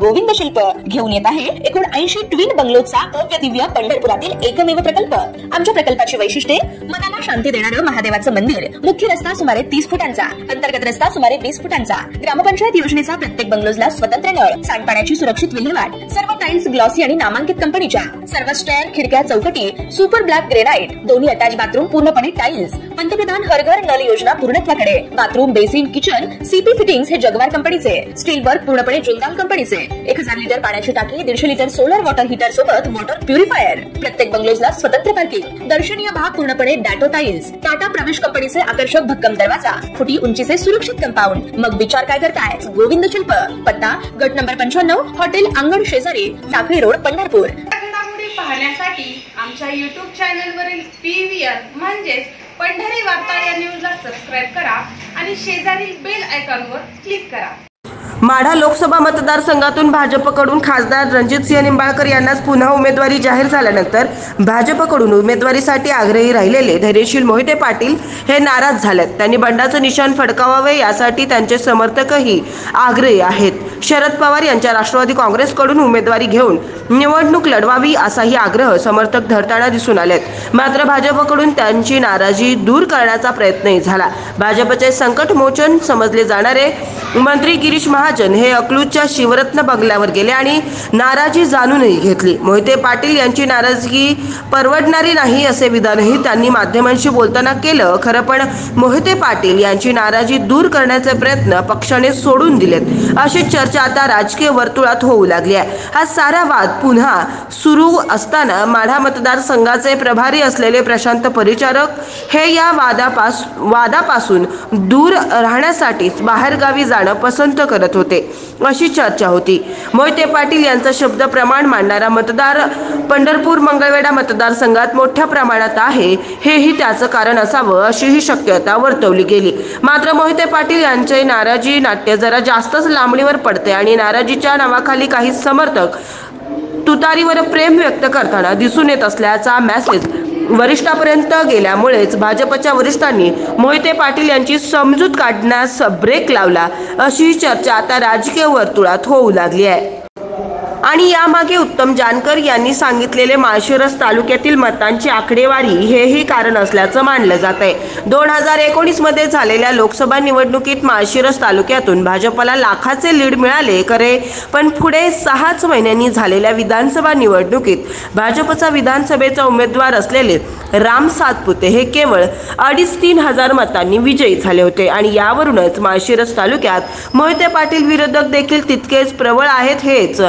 गोविंद शिल्प घेऊन येत आहे एकूण 80 ट्विन बंगलोचा भव्य दिव्य पंढरपुरातील एकमेव प्रकल्प। आमच्या प्रकल्पाची वैशिष्ट्ये मनाला शांती देणारं महादेवाचं मंदिर, मुख्य रस्ता सुमारे 30 फुटांचा, अंतर्गत रस्ता सुमारे 20 फुटांचा, ग्रामपंचायत योजनेचा प्रत्येक बंगलोजला स्वतंत्र नळ, सांडपाण्याची सुरक्षित विल्हेवाट, सर्व टाइल्स ग्लॉसी आणि नामांकित कंपनीच्या, सर्व स्टेअर, खिडक्या, चौकटी सुपर ब्लॅक ग्रेनाइट, दोन्ही अटॅच बाथरूम पूर्णपणे टाइल्स, पंतप्रधान हर घर नल योजना पूर्णत्वाकडे, bathroom, basin, kitchen CP fittings हे जगवार कंपनीचे, स्टील वर्क पूर्णपणे जिंदाल कंपनीचे, 1000 लिटर पाण्याची टाकी, 150 लिटर सोलर वॉटर हीटर सोबत वॉटर प्युरिफायर, प्रत्येक बंगलोजला स्वतंत्र पार्किंग, दर्शनीय भाग पूर्णपणे डॅटो टाइल्स, टाटा प्रवेश कंपनीचे आकर्षक भक्कम दरवाजा, फुटी उंचीचे सुरक्षित कंपाऊंड। मग विचार काय करताय? गोविंद शिल्प, पत्ता गट नंबर 95, हॉटेल अंगण शेजारी, टाकळी रोड, पंढरपूर। घडामोडी पाहण्यासाठी आमच्या YouTube चॅनलवरील PVR म्हणजेच पंढरी वार्ता या न्यूजला सबस्क्राइब करा आणि शेजारील बेल आयकॉनवर क्लिक करा। माढा लोकसभा मतदारसंघातून भाजपकडून खासदार रणजितसिंह निंबाळकर यांनाच पुन्हा उमेदवारी जाहीर झाल्यानंतर भाजपकडून उमेदवारीसाठी आग्रही राहिलेले धैर्यशील मोहिते पाटील हे नाराज झालेत। त्यांनी बंडाचं निशाण फडकावावे यासाठी त्यांचे समर्थकही आग्रही आहेत। शरद पवार यांच्या राष्ट्रवादी काँग्रेसकडून उमेदवारी घेऊन निवडणूक लढवावी असाही आग्रह समर्थक धरताना दिसून आलेत। मात्र भाजपकडून त्यांची नाराजी दूर करण्याचा प्रयत्नही झाला। भाजपचे संकट मोचन समजले जाणारे मंत्री गिरीश महाजन हे अकलूजच्या शिवरत्न बंगल्यावर गेले आणि नाराजी जाणूनही घेतली। मोहिते पाटील यांची नाराजगी परवडणारी नाही असे विधानही त्यांनी माध्यमांशी बोलताना केलं। खरं पण मोहिते पाटील यांची नाराजी दूर करण्याचे प्रयत्न पक्षाने सोडून दिलेत अशी चर्चा आता राजकीय वर्तुळात होऊ लागली आहे। हा सारा वाद पुन्हा सुरू असताना माढा मतदारसंघाचे प्रभारी असलेले प्रशांत परिचारक हे या वादापासून दूर राहण्यासाठी बाहेरगावी जाणं पसंत करत होते अशी चर्चा होती। मोहिते पाटील यांचा शब्द प्रमाण मांडणारा मतदार पंढरपूर मंगळवेढा मतदारसंघात मोठ्या प्रमाणात आहे, हेही त्याचं कारण असावं अशीही शक्यता वर्तवली गेली। मात्र मोहिते पाटील यांचे नाराजी नाट्य जरा जास्तच लांबणीवर पडते आणि नाराजीच्या नावाखाली काही समर्थक तुतारीवर प्रेम व्यक्त करताना दिसून येत असल्याचा मेसेज वरिष्ठांपर्यंत गेल्यामुळेच भाजपच्या वरिष्ठांनी मोहिते पाटील यांची समजूत काढण्यास ब्रेक लावला अशी चर्चा आता राजकीय वर्तुळात होऊ लागली आहे। आणि यामागे उत्तम जानकर यांनी सांगितलेले माळशिरस तालुक्यातील मतांची आकडेवारी हेही कारण असल्याचं मानलं जात आहे। 2019 मध्ये झालेल्या लोकसभा निवडणुकीत माळशिरस तालुक्यातून भाजपला लाखाचे लीड मिळाले खरे, पण पुढे 6 महिन्यांनी झालेल्या विधानसभा निवडणुकीत भाजपचा विधानसभेचा उमेदवार असलेले राम सातपुते हे केवळ 2.5-3 हजार मतांनी विजयी झाले होते आणि यावरूनच माळशिरस तालुक्यात मोहिते पाटील विरोधक देखील तितकेच प्रबळ आहेत हेच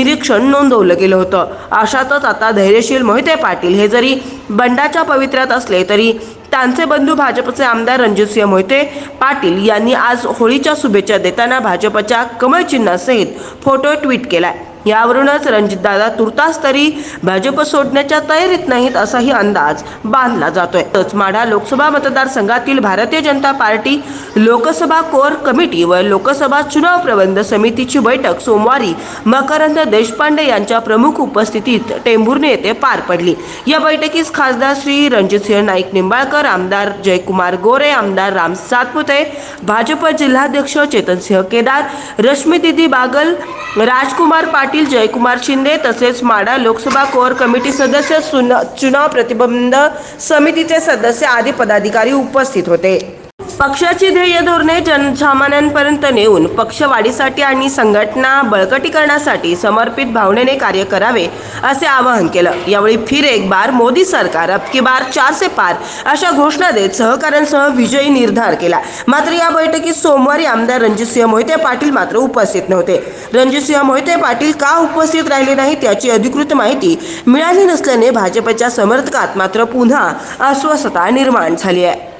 निरीक्षण नोंदवलं गेलं होतं। अशातच आता धैर्यशील मोहिते पाटील हे जरी बंडाच्या पवित्र्यात असले तरी त्यांचे बंधू भाजपचे आमदार रणजितसिंह मोहिते पाटील यांनी आज होळीच्या शुभेच्छा देताना भाजपच्या कमळ चिन्हासहित फोटो ट्विट केलाय। यावरूनच रणजितदादा तुर्तास तरी भाजप सोडण्याच्या तयारीत नाहीत असाही अंदाज बांधला जातोय। माढा लोकसभा मतदारसंघातील Bharatiya Janata party Lok Sabha core committee व लोकसभा चुनाव प्रबंध समितीची बैठक सोमवारी मकरंद देशपांडे यांच्या प्रमुख उपस्थितीत टेंभुर्णी येथे पार पडली। या बैठकीस खासदार श्री रणजितसिंह नाईक निंबाळकर, आमदार जयकुमार गोरे, आमदार राम सातपुते, भाजप जिल्हाध्यक्ष चेतनसिंह केदार, रश्मी दीदी बागल, राजकुमार पाटील, जयकुमार शिंदे तसेच माढा लोकसभा कोर कमिटी सदस्य, चुनाव प्रतिबंध समितीचे सदस्य आदी पदाधिकारी उपस्थित होते। पक्षाची ध्येय धोरणे जनसामान्यांपर्यंत नेऊन पक्षवाढीसाठी आणि संघटना बळकटीकरणासाठी समर्पित भावनेने कार्य करावे असे आवाहन केलं। यावेळी फिर एक बार मोदी सरकार, अब की बार 4 से पार अशा घोषणा देत सहकाऱ्यांसह विजयी निर्धार केला। मात्र या बैठकीत सोमवारी आमदार रणजितसिंह मोहिते पाटील मात्र उपस्थित नव्हते। रणजितसिंह मोहिते पाटील का उपस्थित राहिले नाहीत याची अधिकृत माहिती मिळाली नसल्याने भाजपच्या समर्थकात मात्र पुन्हा अस्वस्थता निर्माण झाली आहे।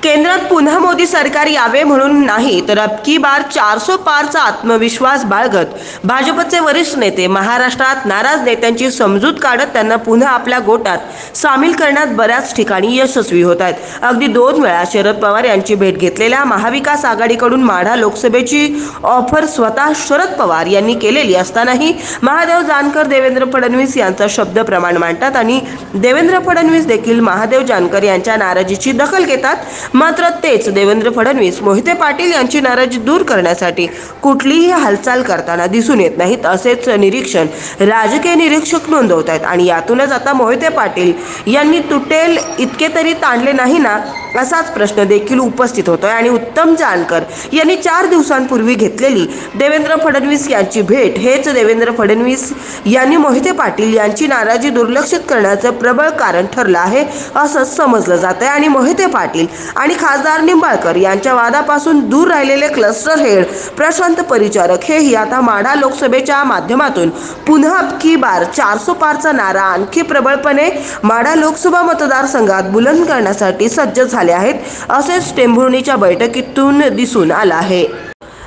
केंद्रात पुन्हा मोदी सरकार यावे म्हणून नाही तर अब की बार 400 पारचा आत्मविश्वास बाळगत भाजपचे वरिष्ठ नेते महाराष्ट्रात नाराज नेत्यांची समजूत काढत त्यांना पुन्हा आपल्या गोटात सामील करण्यात बऱ्याच ठिकाणी यशस्वी होत आहेत। अगदी 2 वेळा शरद पवार यांची भेट घेतलेल्या महाविकास आघाडीकडून माढा लोकसभेची ऑफर स्वतः शरद पवार यांनी केलेली असतानाही महादेव जानकर देवेंद्र फडणवीस यांचा शब्द प्रमाण मांडतात आणि देवेंद्र फडणवीस देखील महादेव जानकर यांच्या नाराजीची दखल घेतात मात्र तेच देवेंद्र फडणवीस मोहिते पाटील यांची नाराजी दूर करण्यासाठी कुठलीही हालचाल करताना दिसून येत नाहीत, असेच निरीक्षण राजकीय निरीक्षक नोंदवत आहेत. आणि यातूनच आता मोहिते पाटील यांनी तुटेल इतके तरी ताणले नाही ना, असाच प्रश्न देखील उपस्थित होतोय. आणि उत्तम जानकर यांनी 4 दिवसांपूर्वी घेतलेली देवेंद्र फडणवीस यांची भेट हेच देवेंद्र फडणवीस यांनी मोहिते पाटील यांची नाराजी दुर्लक्षित करण्याचं प्रबळ कारण ठरलं आहे असं समजलं जात आहे. आणि मोहिते पाटील आणि खासदार निंबाळकर यांच्या वादापासून दूर राहिलेले क्लस्टर हेड प्रशांत परिचारक हेही आता माढा लोकसभेच्या माध्यमातून पुन्हा अबकी बार 400 पारचा नारा आणखी प्रबळपणे माढा लोकसभा मतदारसंघात बुलंद करण्यासाठी सज्ज झाले आहेत, असेच टेंभुर्णीच्या बैठकीतून दिसून आलं आहे.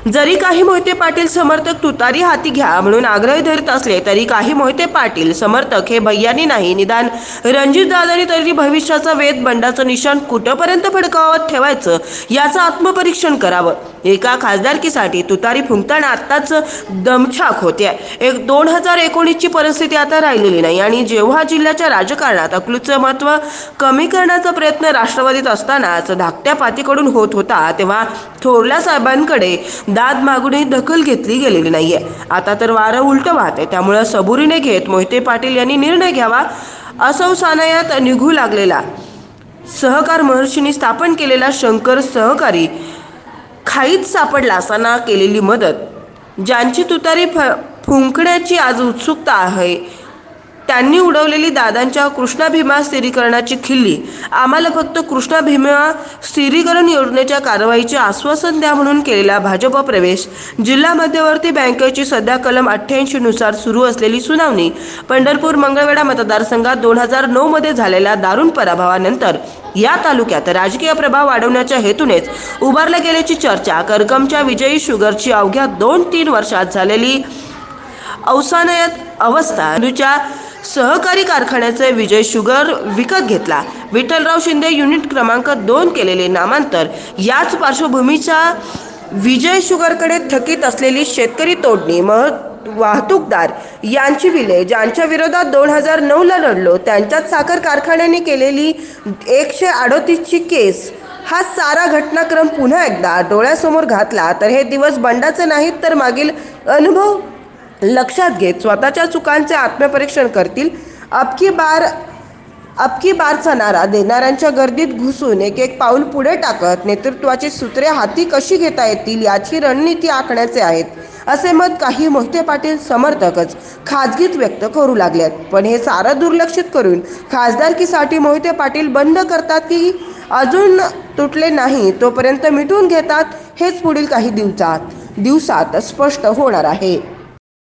जरी काही मोहिते पाटील समर्थक तुतारी हाती घ्या म्हणून आग्रह धरत असले तरी काही मोहिते पाटील समर्थक हे भैयानी नाही निदान रणजितदादांनी तरी भविष्याचा वेध बंडाचं निशाण कुठपर्यंत फडकावत ठेवायचं याचं आत्मपरीक्षण करावं. एका खासदारकीसाठी तुतारी फुंकताना आत्ताच दमछाक होते. 2019ची परिस्थिती आता राहिलेली नाही. आणि जेव्हा जिल्ह्याच्या राजकारणात अकलूजचं महत्त्व कमी करण्याचा प्रयत्न राष्ट्रवादीत असतानाच धाकट्या पातीकडून होत होता, तेव्हा थोरल्या साहेबांकडे दाद मागूनही दखल घेतली गेलेली नाहीये. आता तर वारं उलटं वाहते. त्यामुळे सबुरीने घेत मोहिते पाटील यांनी निर्णय घ्यावा. असंसानायात निघू लागलेला सहकार महर्षींनी स्थापन केलेला शंकर सहकारी खाईत सापडला असताना केलेली मदत, ज्यांची तुतारी फुंकण्याची आज उत्सुकता आहे, त्यांनी उडवलेली दादांच्या कृष्णा भीमा स्थिरीकरणाची खिल्ली, आम्हाला फक्त कृष्णा भीमा स्थिरीकरण योजनेच्या कारवाईचे आश्वासन द्या म्हणून केलेला भाजप प्रवेश, जिल्हा मध्यवर्ती बँकेची सध्या कलम 88 नुसार सुरू असलेली सुनावणी, पंढरपूर मंगळवेढा मतदारसंघात 2009 मध्ये झालेल्या दारुण पराभवानंतर या तालुक्यात राजकीय प्रभाव वाढवण्याच्या हेतूनेच उभारल्या गेल्याची चर्चा, करकमच्या विजयी शुगरची अवघ्या 2-3 वर्षात झालेली अवसानायत अवस्था, सहकारी कारखान्याचे विजय शुगर विकत घेतला, विठ्ठलराव शिंदे युनिट क्रमांक 2 केलेले नामांतर, याच पार्श्वभूमीच्या विजय शुगरकडे थकीत असलेली शेतकरी तोडणी, वाहतूकदार यांची बिले, ज्यांच्या विरोधात 2009ला लढलो त्यांच्याच साखर कारखान्याने केलेली 138ची केस, हा सारा घटनाक्रम पुन्हा एकदा डोळ्यासमोर घातला तर हे दिवस बंडाचे नाहीत तर मागील अनुभव लक्षात घेत स्वतःच्या चुकांचे आत्मपरीक्षण करतील. अबकी बारचा नारा देणाऱ्यांच्या गर्दीत घुसून एक पाऊल पुढे टाकत नेतृत्वाची सूत्रे हाती कशी घेता येतील याची रणनीती आखण्याचे आहेत, असे मत काही मोहिते पाटील समर्थकच खाजगीत व्यक्त करू लागलेत. पण हे सारं दुर्लक्षित करून खासदारकीसाठी मोहिते पाटील बंद करतात की अजून तुटले नाही तोपर्यंत मिटून घेतात, हेच पुढील काही दिवसात स्पष्ट होणार आहे.